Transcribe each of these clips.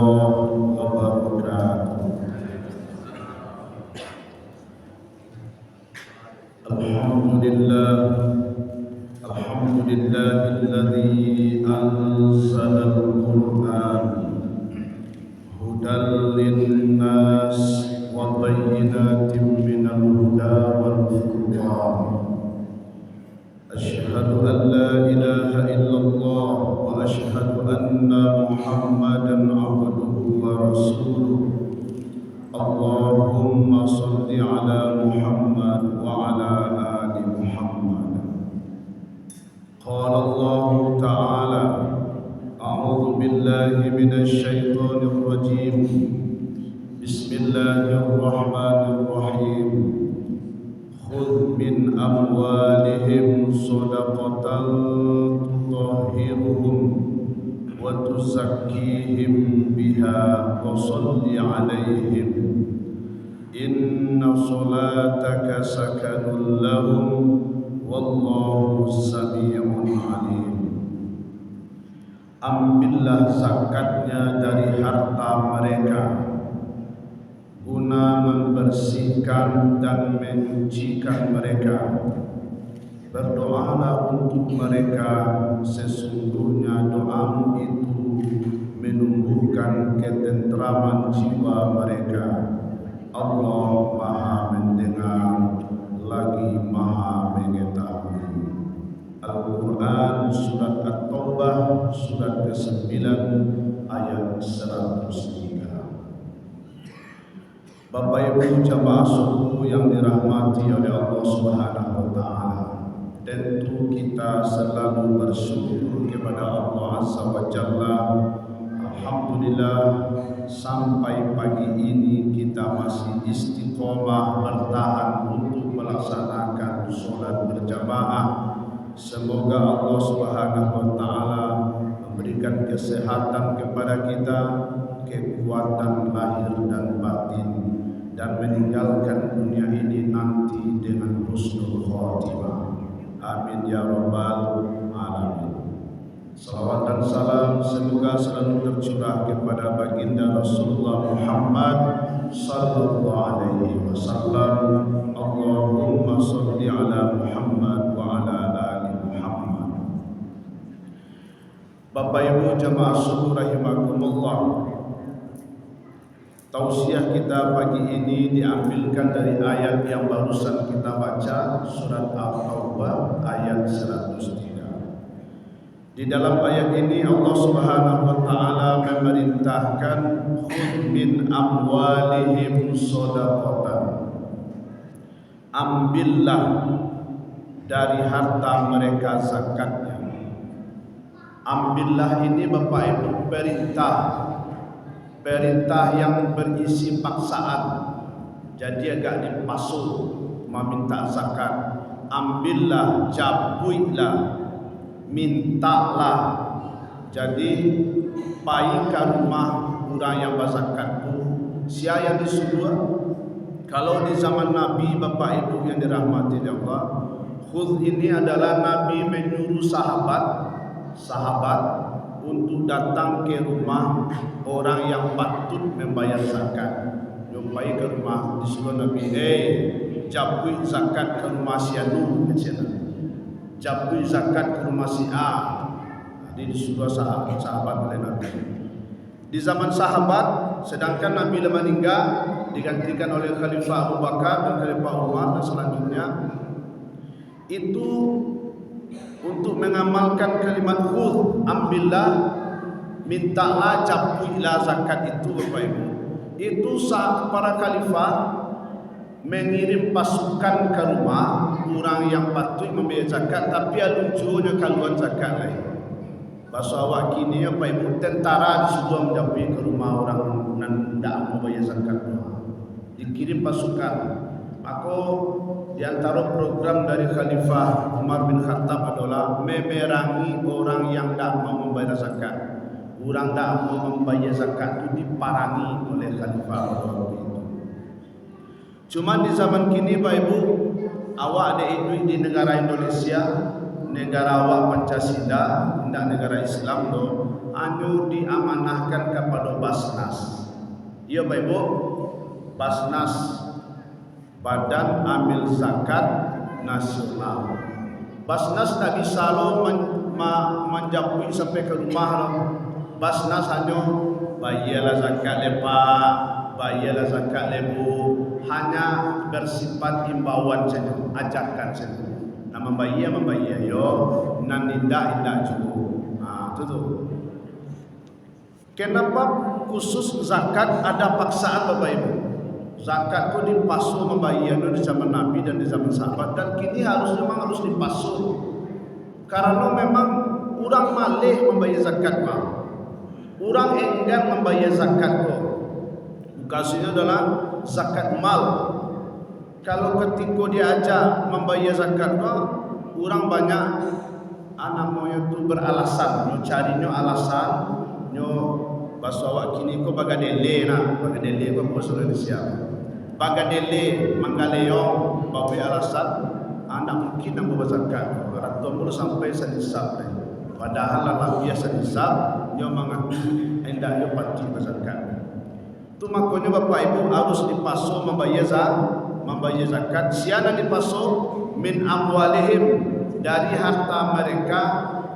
warahmatullahi wabarakatuh. Alhamdulillahilladzi anzalal Qur'an hudal linnas wa bayyinatin minal huda wal furqan. Asyhadu an la ilaha illallah wa asyhadu anna Muhammadan abduhu wa rasuluh. Allahumma salli ala Muhammad wa ala ali Muhammad. Qala Allah ta'ala, a'udzu billahi minasy syaithanir rajim. Bismillahirrahmanirrahim. Khudh min amwalihim shadaqatan tutahhiruhum wa tuzakkihim biha wa shalli 'alaihim inna salataka sakanun lahum wallahu sami'un 'alim. Ambillah zakatnya dari harta mereka guna membersihkan dan menyucikan mereka. Berdoalah untuk mereka, sesungguhnya doamu itu menumbuhkan ketentraman jiwa mereka. Allah Maha mendengar lagi Maha mengetahui. Al-Quran Surat At-Taubah Surat ke-9 ayat 103. Bapak Ibu jamaah subuh yang dirahmati oleh Allah Subhanahu wa taala, tentu kita selalu bersyukur kepada Allah Azza wa Jalla. Alhamdulillah sampai pagi ini kita masih istiqomah bertahan untuk melaksanakan sholat berjamaah. Semoga Allah Subhanahu wa taala memberikan kesehatan kepada kita, kekuatan lahir dan batin, dan meninggalkan dunia ini nanti dengan husnul khatimah. Amin ya rabbal alamin. Salawat dan salam semoga selalu tercurah kepada baginda Rasulullah Muhammad sallallahu alaihi wasallam. Allahumma shalli ala Muhammad wa ala ali Muhammad. Bapak Ibu jamaah subuh rahimakumullah, tausiah kita pagi ini diambilkan dari ayat yang barusan kita baca, surat At-Taubah ayat 103. Di dalam ayat ini Allah Subhanahu wa taala memerintahkan khudh min amwalihim shadaqatan. Ambillah dari harta mereka zakatnya. Ambillah ini Bapak Ibu perintah yang berisi paksaan, jadi agak dipasung meminta zakat. Ambillah, jabuilah, mintalah. Jadi pai ke rumah orang yang berzakat tu sia yang disuruh. Kalau di zaman Nabi Bapak Ibu yang dirahmati Allah, khudh ini adalah Nabi menyuruh sahabat untuk datang ke rumah orang yang patut membayar zakat. Jumpai ke rumah, disuruh Nabi, jabui zakat ke rumah si Anu, jabui zakat ke rumah si A. Jadi disuruh sahabat oleh Nabi. Di zaman sahabat, sedangkan Nabi dah meninggal, digantikan oleh Khalifah Abu Bakar dan Khalifah Umar dan selanjutnya, itu untuk mengamalkan kalimat khudh, ambillah, mintalah, jabuilah zakat itu Bapak Ibu. Itu saat para khalifah mengirim pasukan ke rumah orang yang patut membayar zakat, tapi alunjurnya kaluan zakat lain. Bahasa awak kini Bapak Ibu, tentara disuruh menjabui ke rumah orang yang tidak membayar zakat. Dikirim pasukan. Maka di antara program dari Khalifah Umar bin Khattab adalah memerangi orang yang tidak mau membayar zakat. Orang tidak mau membayar zakat itu diparangi oleh Khalifah waktu itu. Cuma di zaman kini Bapak Ibu, awak ada duit di negara Indonesia, negara awak Pancasila, tidak negara Islam tu. anu diamanahkan kepada Basnas. Ya Bapak Ibu, Basnas Badan Amil Zakat Nasional. Basnas tak bisa lo menjapui sampai ke rumah lo. Basnas hanya bayarlah zakat lepak, bayarlah zakat lebu, hanya bersifat himbauan saja, ajarkan saja. Nah membayar yo, nan indah juga. Itu tu. Kenapa khusus zakat ada paksaan Bapak Ibu? Zakat itu dipasuh membayar di zaman Nabi dan di zaman sahabat, dan kini memang harus dipasuh. Karena memang orang malih membayar zakat mah. Orang enggan membayar zakat kok. Kasusnya adalah zakat mal. Kalau ketika diajak membayar zakat kok, orang banyak anak moyo itu beralasan, nyo carinya alasan, nyo bahasa awak kini ko bagadele na, bagadele ko bahasa Indonesia. Bagadele manggaleong bawa alasan anak mungkin nak membawa zakat. Ratus mulu sampai senisab. Padahal lah biasa nisab, nyo mengaku hendak nyo pati zakat. Tu makanya Bapak Ibu harus dipasuh membayar zakat. Siana dipasuh min amwalihim, dari harta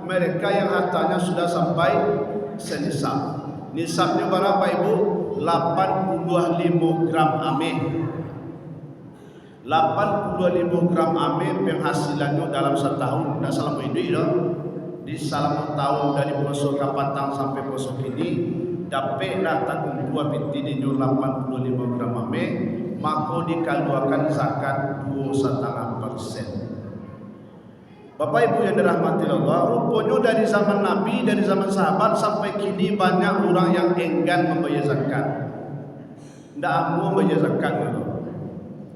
mereka yang hartanya sudah sampai senisab. Nisabnya berapa Ibu? 85 gram ameh. 85 gram ameh penghasilannya dalam setahun. Tidak salah hidup loh. Di salam tahun dari poso kapatang sampai poso kini dapat datang dua binti di 85 gram ameh, maka dikeluarkan zakat 2,5%. Bapak Ibu yang dirahmati Allah, rupanya dari zaman Nabi, dari zaman sahabat sampai kini banyak orang yang enggan membayar zakat. Tidak mau membayar zakat.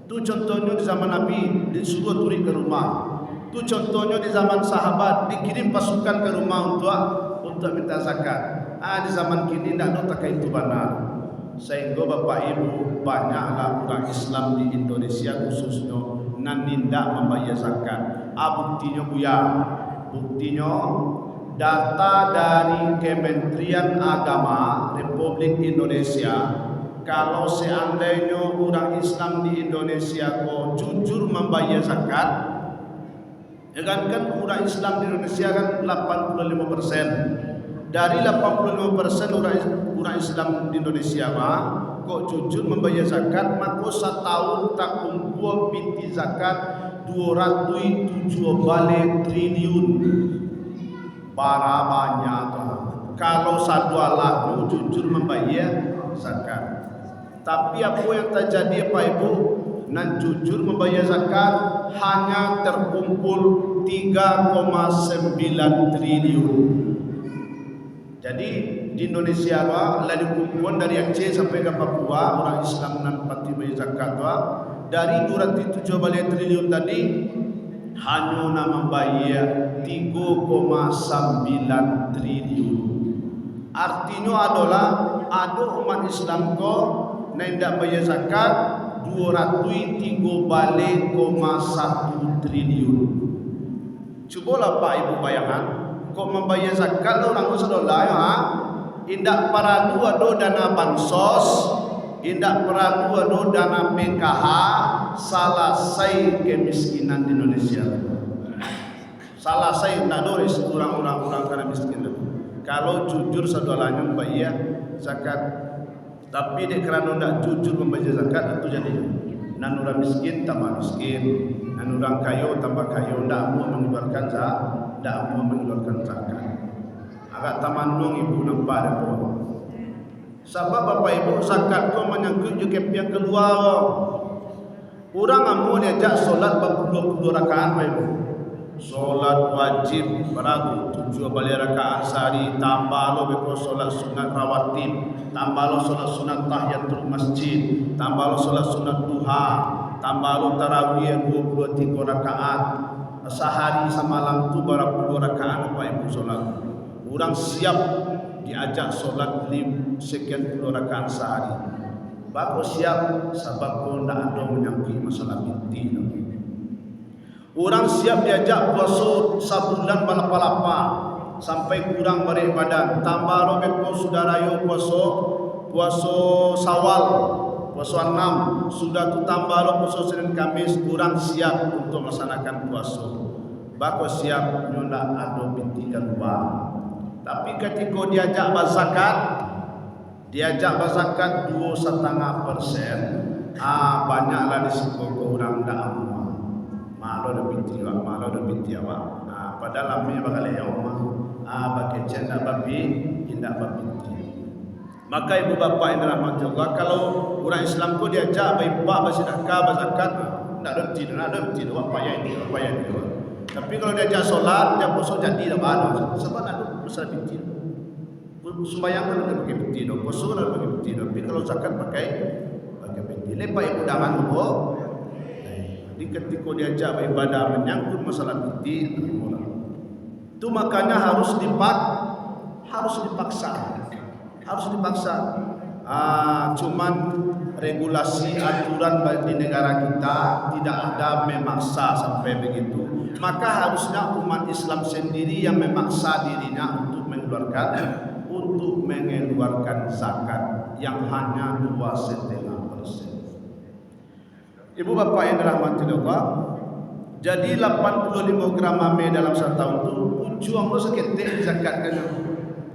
Itu contohnya di zaman Nabi disuruh turun ke rumah. Itu contohnya di zaman sahabat dikirim pasukan ke rumah untuk minta zakat. Di zaman kini tidak ada itu benar. Sehingga Bapak Ibu banyaklah orang Islam di Indonesia khususnya nan tidak membayar zakat. Buktinya data dari Kementerian Agama Republik Indonesia, kalau seandainya orang Islam di Indonesia kok jujur membayar zakat, ya kan orang Islam di Indonesia kan 85%. Dari 85% orang Islam di Indonesia kok jujur membayar zakat, maka setahun tak kumpul binti zakat 207 triliun. Para banyak. Kalau sadua lalu jujur membayar zakat. Tapi apa yang terjadi Pak Ibu? Nan jujur membayar zakat hanya terkumpul 3,9 triliun. Jadi di Indonesia lalu kumpulan dari Aceh sampai ke Papua orang Islam nan pati bayar zakat dari 207 triliun tadi hanya membayar 3,9 triliun. Artinya adalah ada umat Islam ko tidak bayar zakat 203,1 triliun. Cobalah Pak Ibu bayangkan, kok membayar zakat orang ko saudara indak perlu ada dana bansos, indak perlu ada dana PKH, selesai kemiskinan di Indonesia. Selesai tidak ada orang-orang karena miskin. Kalau jujur saudaranya membayar zakat, tapi dia kerana tidak jujur membayar zakat itu jadi nan orang miskin tambah miskin, nan orang kaya tambah kaya, tidak mau mengeluarkan zakat. Agak tamanung Ibu nampak ada. Sebab Bapak Ibu zakat kau menyangkut juga pihak keluar. Orang amu diajak solat 20 rakaat Bapak Ibu. Solat wajib beragu 7 balik rakaat sehari, tambah lo beko solat sunat rawatib, tambah lo solat sunat tahiyatul masjid, tambah lo solat sunat duha, tambah lo tarawih 23 rakaat sehari semalam tu berapa 2 rakaat Bapak Ibu solat. Orang siap diajak solat sekian puluh rakaat sehari. Baru siap sebab kau tidak ada menyangkut masalah binti. Orang siap diajak puasa sebulan balap-balapa. sampai kurang berat badan. Tambah lo beko saudara yo puasa Sawal, puasa 6 sudah tu tambah lo puasa Senin Kamis kurang siap untuk melaksanakan puasa. Bako siap nyonda ado binti keluar. Tapi ketika diajak berzakat 2,5%, banyaklah disiko orang dak amu. Malo dah binti awak. Padahal amnya bakal ya umah. Bagi cenda babi indak babinti. Maka ibu bapa yang dirahmati Allah, kalau orang Islam tu diajak baik-baik bersedekah, berzakat, nak berhenti, awak payah ini. Tapi kalau diajak solat, dia puasa jadi dah baru. Sebab nak besar binti. Sembahyang kan pakai binti, puasa kan pakai binti. Tapi kalau zakat pakai binti. Lepas ibu dangan Allah. Di ketika diajak beribadah menyangkut masalah binti, itu makanya harus dipaksa. Cuman regulasi aturan di negara kita tidak ada memaksa sampai begitu. Maka harusnya umat Islam sendiri yang memaksa dirinya untuk mengeluarkan zakat yang hanya 2,5%. Ibu bapa yang dirahmati Allah, jadi 85 gram mame dalam satu tahun itu ujung lo seketik zakatkan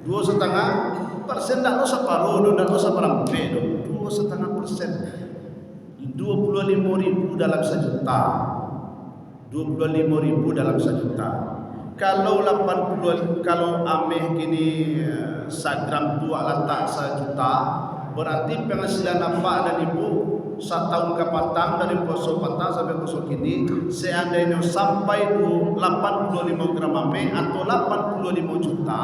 2,5%, tak lo separuh, tak lo seperampe, 2,5%, 25.000 dalam sejuta, 25.000 dalam sejuta. Kalau ameh kini sagram 2 letak sejuta, berarti penghasilan bapak dan ibu setahun ke patang dari puasa patang sampai puasa kini seandainya sampai 85 gram mame atau 85 juta,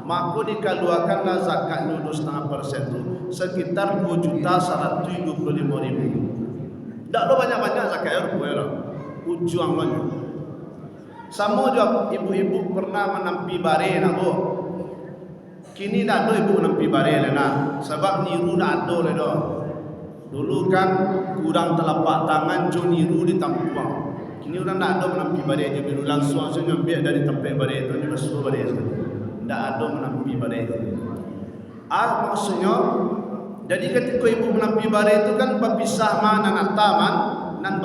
maka dikeluarkanlah zakatnya 2,5% itu sekitar 2.125.000. Tak ada banyak-banyak zakatnya ujung lo. Sama juga ibu-ibu pernah menampi bare nak bu. Kini tak ada ibu menampi bare nak, sebab niru tak ada le doh. Dulu kan kurang telapak tangan jo niru di tampuang. Kini orang tak ada menampi bare je biru langsung nyampe dari tempat bare itu ni masuk bare. Tak ada menampi bare. Maksudnya jadi ketika ibu menampi bare itu kan berpisah mana nataman nan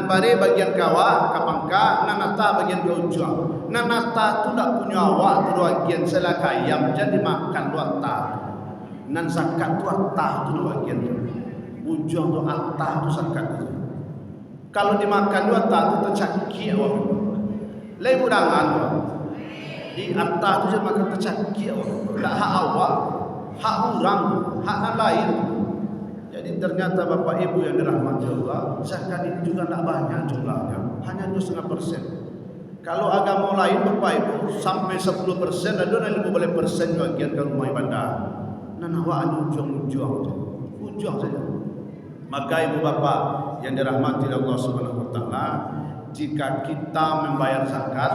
bare bagian kawa kapangka nan nata bagian ujung. Nan nata tu tak punya awak tu bagian selakayam jadi makan luata. Nan zakat tu atah tu bagian ujung tu atah tu zakat tu. Kalau dimakan tu atah tu tercaki awak. Lai mudangan di atah tu je makan tercaki awak. Tak hak awak, hak orang, hak yang lain. Jadi ternyata bapak ibu yang dirahmati Allah, zakat ini juga tak banyak jumlahnya, hanya 2,5%. Kalau agama lain bapak ibu sampai 10%, ada yang 15% bagian ke rumah ibadah. Nah, awak ada ujung saja. Maka ibu bapa yang dirahmati Allah Subhanahu wa taala, jika kita membayar zakat,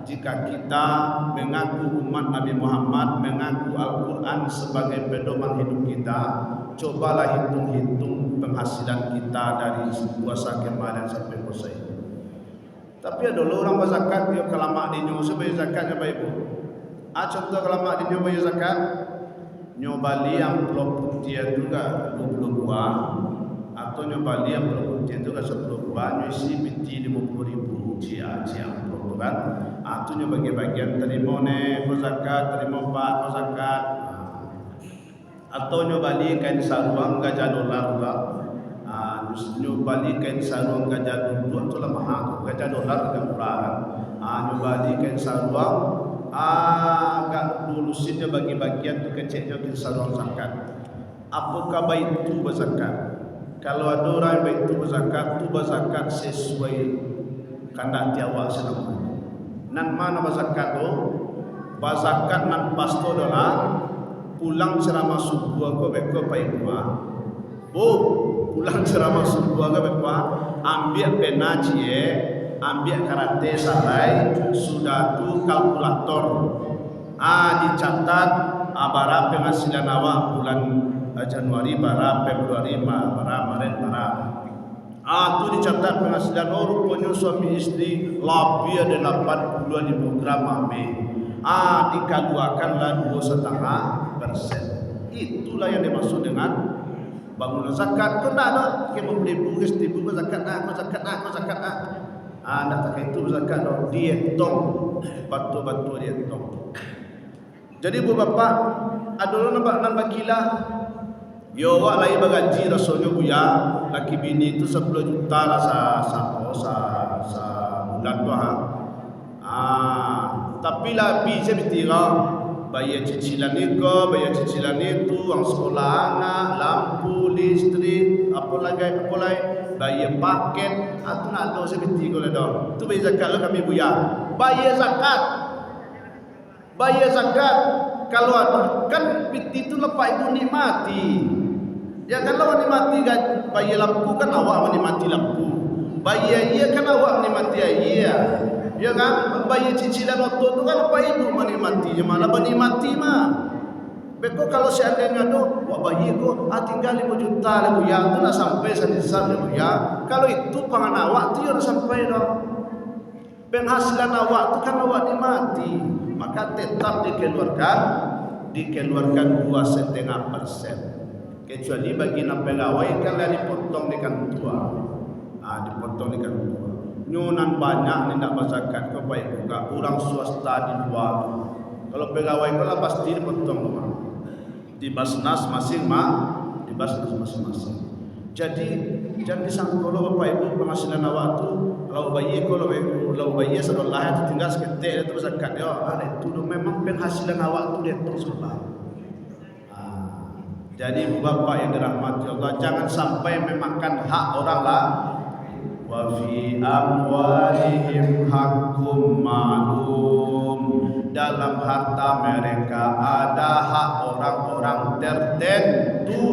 jika kita mengaku umat Nabi Muhammad, mengaku Al-Quran sebagai pedoman hidup kita, cobalah hitung-hitung penghasilan kita dari puasa kemarin sampai puasa ini. Tapi ada orang berzakat dia kelamak dinyo sebagai zakatnya Bapak Ibu. Contoh kelamak dinyo bayar zakat, nyobali yang pelopuk dia juga 20 buah, atau nyobali yang pelopuk dia juga 10 buah, nyisi binti 50.000 cia kan. Atau nyobagi bagian terima ne zakat, terima pak zakat. Atau nyobali kain saruang gajah dolar juga. Nyobali kain saruang gajah dolar tu lah mahal. Gajah dolar agak murah kan. Nyobali kain saruang agak dulusinnya bagi bagian tu kecilnya kain saruang zakat. Apakah baik itu berzakat? Kalau ada orang baik itu berzakat sesuai kandak tiawak senang. Nan mana berzakat tu? Berzakat nan pasto dolar. Pulang ceramah subuh aku beko pai gua. Pulang ceramah subuh aku beko ambil pena cie, ambil karate salai, sudah tu kalkulator. Dicatat bara penghasilan awak bulan Januari, bara Februari, bara Maret, bara. Tu dicatat penghasilan rupanya suami istri lebih ada 85 gram mame. dikeluarkanlah 2,5%. Itulah yang dimaksud dengan bangunan zakat. Kau tak ada kita membeli buku ibu zakat zakat. Tak tak itu zakat dihitung batu-batu dihitung. Jadi bu bapa ada nampak kila yo awak lain bagaji rasulnya buya laki bini itu 10 juta lah sa bulan tu tapi lah bisa bertira bayar cicilan itu uang sekolah anak, lampu, listrik, apa lagi bayar paket, atau nak ada seperti kalau dah. Tu bayar zakat lo kami buya. Bayar zakat. Kalau ada kan itu lepas ibu nikmati. Ya kalau nikmati kan bayar lampu kan awak menikmati lampu. Bayar ia kan awak menikmati ia. Ya kan bayar cicilan waktu tu kan apa ibu menikmatinya malah menikmati mah. Beko kalau seandainya tu wak bayi ko tinggal 5 juta lah ya tu nak sampai sadisam ya. Kalau itu pangan awak tu nak sampai dah. Penghasilan awak tu kan awak nikmati, maka tetap dikeluarkan 2,5%. Kecuali bagi pegawai kan dipotong dengan tua. Dipotong dengan tua. Nyunan banyak ni nak berzakat ke baik juga orang swasta di luar. Kalau pegawai kau lah pasti dipotong rumah. Di Basnas masing-masing. Jadi jangan disangka lo bapak ibu penghasilan awak tu kalau bayi sebelah itu tinggal seketik itu berzakat ya. Itu memang penghasilan awak tu dia terus sebelah. Jadi ibu bapak yang dirahmati Allah, jangan sampai memakan hak orang lah. Wa fi amwalihim haqqum ma'lum. Dalam harta mereka ada hak orang-orang tertentu.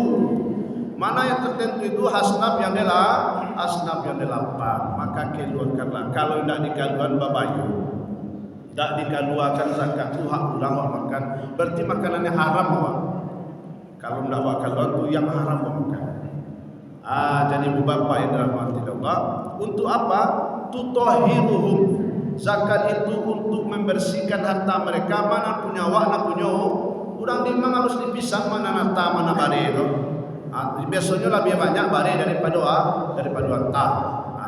Mana yang tertentu itu asnaf yang delapan. Maka keluarkanlah. Kalau tidak dikeluarkan babayu, tidak dikeluarkan zakat itu hak orang makan. Berarti makanannya haram awak. Kalau tidak awak keluar itu yang haram makan. Jadi ibu bapa yang dirahmati Allah, untuk apa? Tutahhiruhum. Zakat itu untuk membersihkan harta mereka. Mana punya awak, mana punya orang memang harus dipisah mana harta, mana bare itu. Biasanya lebih banyak bare daripada harta.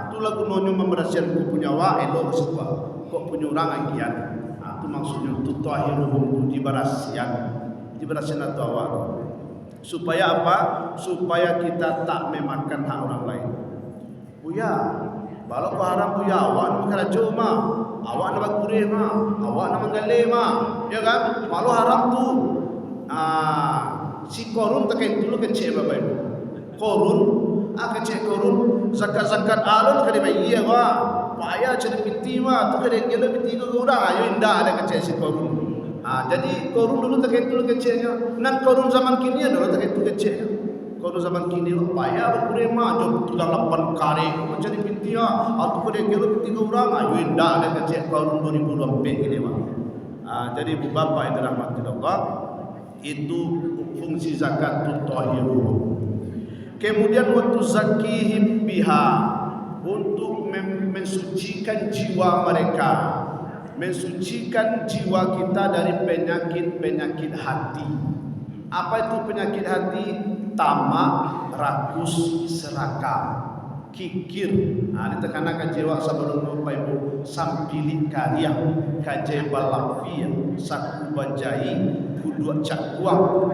Itu lagu nonyo membersihkan kau punya awak, elok sebuah. Kau punya orang agian. Itu maksudnya tutahhiruhum, diberasihan atau awak. Supaya apa? Supaya kita tak memakan hak orang lain. Buya, kalau kau haram buya, awak nak makan raja mah, awak nak berkurih mah, awak nak menggalih mah, ya kan? Malu haram tu. Si korun terkait dulu kecil bapak ibu. Korun, kecil korun, zakat alun kena bayar wah, payah cari piti mah, tu kena kena piti kau orang, ayo indah ada kecil si korun. Jadi korun dulu terkait dulu kecilnya, nan korun zaman kini adalah terkait dulu kecilnya. Korun zaman kini payah berkurang mah, jom tulang 8 kali, macam ni piti atau kena kena piti kau orang, ayo indah ada kecil korun 2020 ini mah. Jadi ibu bapa yang dirahmati Allah, itu fungsi zakat tutahhiruhum. Kemudian waktu zakihim biha, untuk mensucikan jiwa mereka, mensucikan jiwa kita dari penyakit hati. Apa itu penyakit hati? Tamak, rakus, serakah, kikir. Ini tekanan jiwa sebelum Bapak Ibu sampili karya, kajai balapia, saku bajai, kudu cakuang.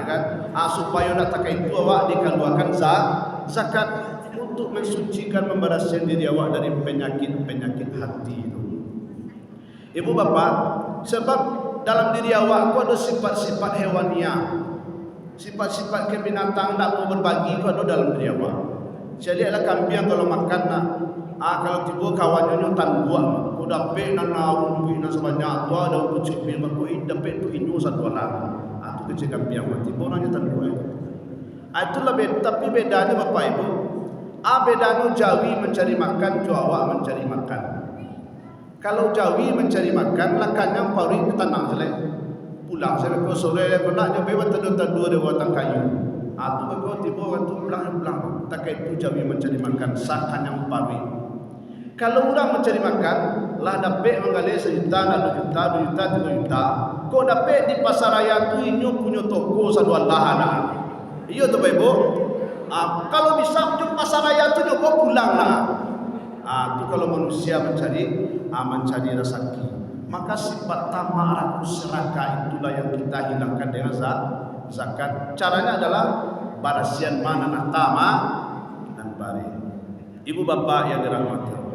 Kan? Supaya nak tak itu awak dikeluarkan zakat untuk mensucikan membersihkan diri awak dari penyakit hati itu. Ibu bapak, sebab dalam diri awak ada sifat-sifat hewaniah, sifat-sifat kebinatang tak mau berbagi ada dalam diri awak. Jadi adalah kambing kalau makan kalau tiba kawannya tan buat, kau dapat nanau bina sebanyak tu ada pucuk bil kau dapat tu inyu satu orang. Itu kecil kambing mati, orangnya tan buat. Itu lebih, tapi bedanya bapak ibu, bedanya Jawi mencari makan, Jawa mencari makan. Kalau Jawi mencari makan, lakanya pauri ke tanah selai. Pulang saya ke sore aku nak nyoba betul-betul dia buat kayu. Tu kau tiba waktu pulang. Tak itu Jawi mencari makan, sakan yang pauri. Kalau orang mencari makan, lah dapat menggali 1 juta, 2 juta, 2 juta, 3 juta. Kau dapat di pasar raya tu inyo punya toko satu Allah lah. Iya tu Bapak Ibu. Kalau bisa di pasar raya tu kau pulang lah. Tu kalau manusia mencari rezeki. Maka sifat tamak rakus serakah itulah yang kita hilangkan dengan zakat. Caranya adalah barasian mana nak tamak dan bari. Ibu bapa yang dirahmati Allah.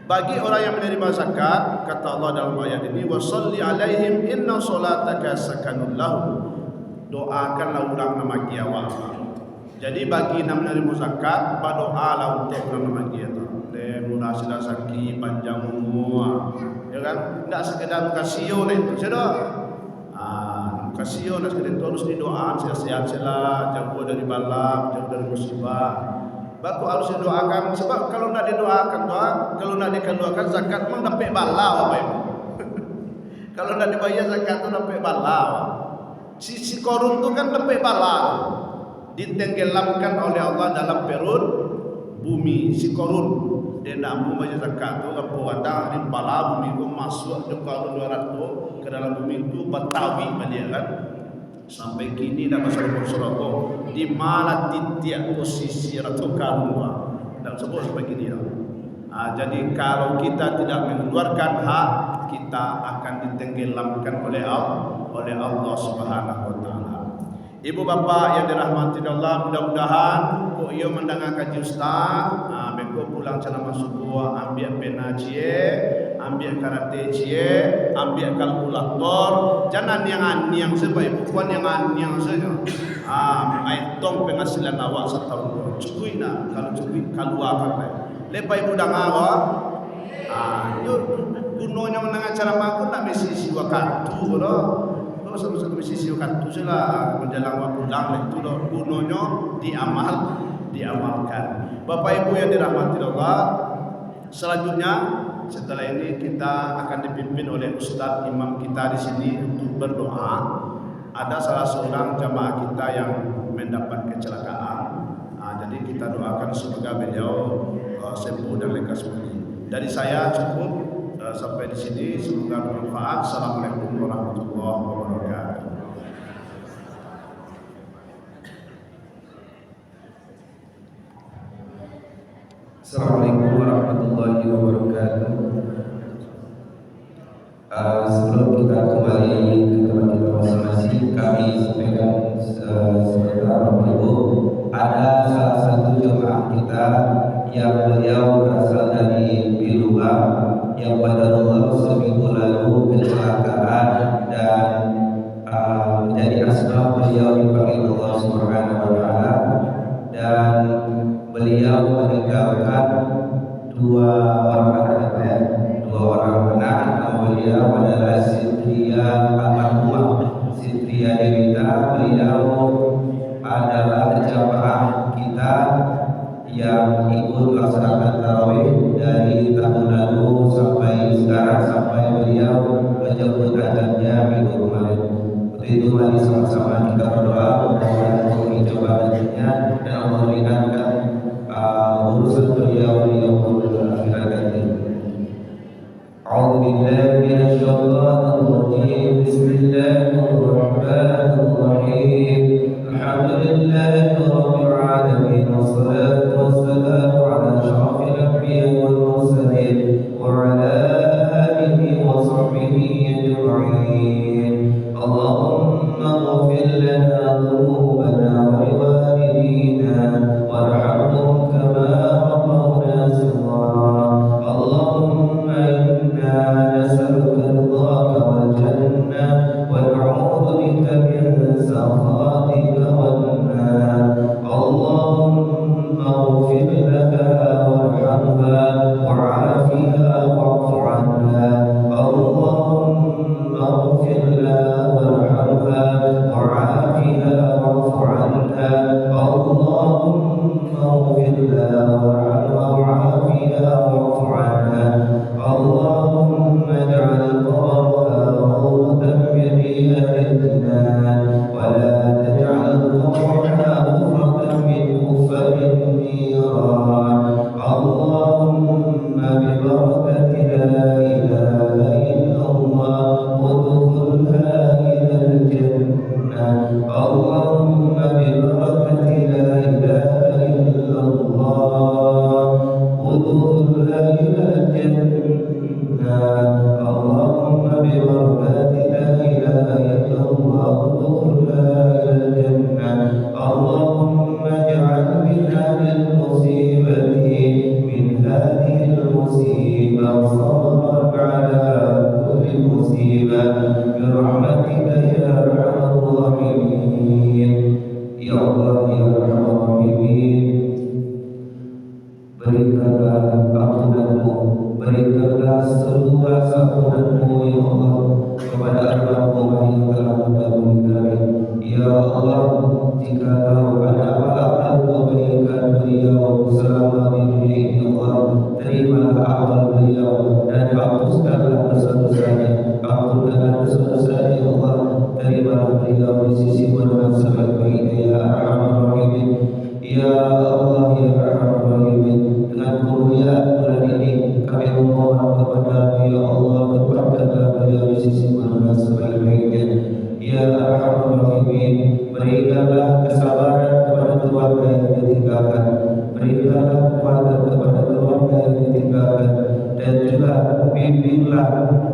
Bagi orang yang menerima zakat, kata Allah dalam ayat ini, wasalli alaihim inna solataka sakanun lahum. Doakanlah orang nama kiawa. Jadi bagi yang menerima zakat, berdoa lah untuk orang nama kiawa. Murah sila saki panjang umur, ya kan? Tidak sekedar kasio itu, sudah. Kasio nak sekedar itu harus didoakan sehat-sehat sila, jauh dari bala, jauh dari musibah. Baku harus didoakan sebab kalau nak didoakan kalau nak dikeluarkan zakat memang dapat bala Bapak Ibu. Kalau nak dibayar zakat tu dapat bala. Si korun tu kan dapat bala. Ditenggelamkan oleh Allah dalam perut bumi si korun. Dia nak membayar zakat tu apa ada di bala bumi tu masuk ke korun 200 ke dalam bumi tu batawi balik kan. Sampai kini dah masyarakat di mana titik posisi Ratu Karua dan sebut sampai kini dah. Jadi kalau kita tidak mengeluarkan hak, kita akan ditenggelamkan oleh Allah Subhanahu Wa Taala. Ibu bapa yang dirahmati Allah, mudah-mudahan kau ia mendengar kaji ustaz, beko pulang cana masuk buah, ambil pena cie, ambil karate cie, ambil kalkulator, jangan yang sebaik bukan yang saja. Tong penghasilan awak setahun, cukup nak kalau cukup keluar kan. Lepas ibu dah ngawa, gunanya mendengar cara makan nak mesti siwa kartu loh. Sama-sama sisi kartu sila menjelang waktu pulang itu loh gunanya diamalkan. Bapak Ibu yang dirahmati Allah, selanjutnya setelah ini kita akan dipimpin oleh Ustaz Imam kita di sini untuk berdoa. Ada salah seorang jamaah kita yang mendapat kecelakaan. Jadi kita doakan semoga beliau sembuh dan lekas pulih. Dari saya cukup. Sampai di sini semoga bermanfaat. Assalamualaikum warahmatullahi wabarakatuh. Assalamualaikum warahmatullahi wabarakatuh. Sebelum kita kembali ke tempat kita masing-masing, kami sampaikan sebentar Bapak Ibu, ada salah satu jemaah kita yang beliau berasal dari Biluang yang pada Allah seminggu lalu kecelakaan dan menjadi asbab beliau dipanggil Allah Subhanahu Wa Taala, dan beliau meninggalkan dua orang anak. Nama beliau adalah Sitria Almarhumah Sitria Dewita. Beliau adalah jamaah kita yang ikut melaksanakan tarawih dari tahun lalu sampai sekarang, sampai beliau menjemput ajalnya minggu kemarin. Untuk itu mari sama-sama kita berdoa untuk mencoba nantinya dan Allah meringankan urusan beliau akhirat nanti. A'udzubillahi minasyaitonir rajim. Bismillahirrahmanirrahim. Alhamdulillahi rabbil alamin. Wassalatu wassalamu ala asyrafil anbiya'i wal mursalin wa ala alihi wa sahbihi ajma'in. Allahumma ighfir lana dhunubana wa liwalidina warhamhum kama rabbawna shighara. Allahumma inna nas'aluka ridhaka wal jannah wa na'udzu bika min sakhatika wan nar. Allah ya Arhamar Rahimin, berikanlah ampunanmu, berikanlah seluas ampunanmu ya Allah kepada hamba-Mu yang telah mendahului kami. Ya Allah, jikalau ada amal kebaikan beliau selama di dunia ini, Allah terimalah amal beliau dan hapuskanlah dosa-dosanya, ampunkanlah dosa-dosanya ya Allah, terimalah beliau di sisi-Mu dengan sebaik-baiknya ya Arhamar Rahimin. Ya Allah ya Arhamar Rahimin, dengan kemuliaan bulan ini kami memohon kepada-Mu ya Allah, tempatkanlah beliau di sisi-Mu dengan sebaik-baiknya. Ya Arhamar Rahimin, berikanlah kesabaran kepada keluarga yang ditinggalkan, berikanlah kekuatan kepada keluarga yang ditinggalkan, dan juga bimbinglah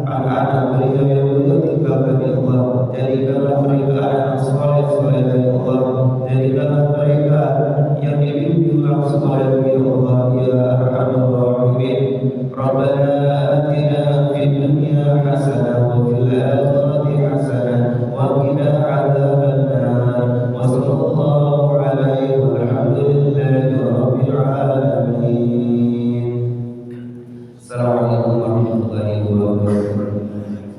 anak-anak beliau yang beliau tinggalkan ya Allah. Jadikanlah mereka anak soleh-soleh ya Allah, jadikanlah mereka yang dibimbing langsung oleh ya Allah ya Arhamar Rahimin. Rabbana atina fid dunya hasanah wa fil akhirati hasanah wa qina adzabannar. Wa sallallahu alaihi walhamdulillahi rabbil alamin. Assalamualaikum warahmatullahi wabarakatuh.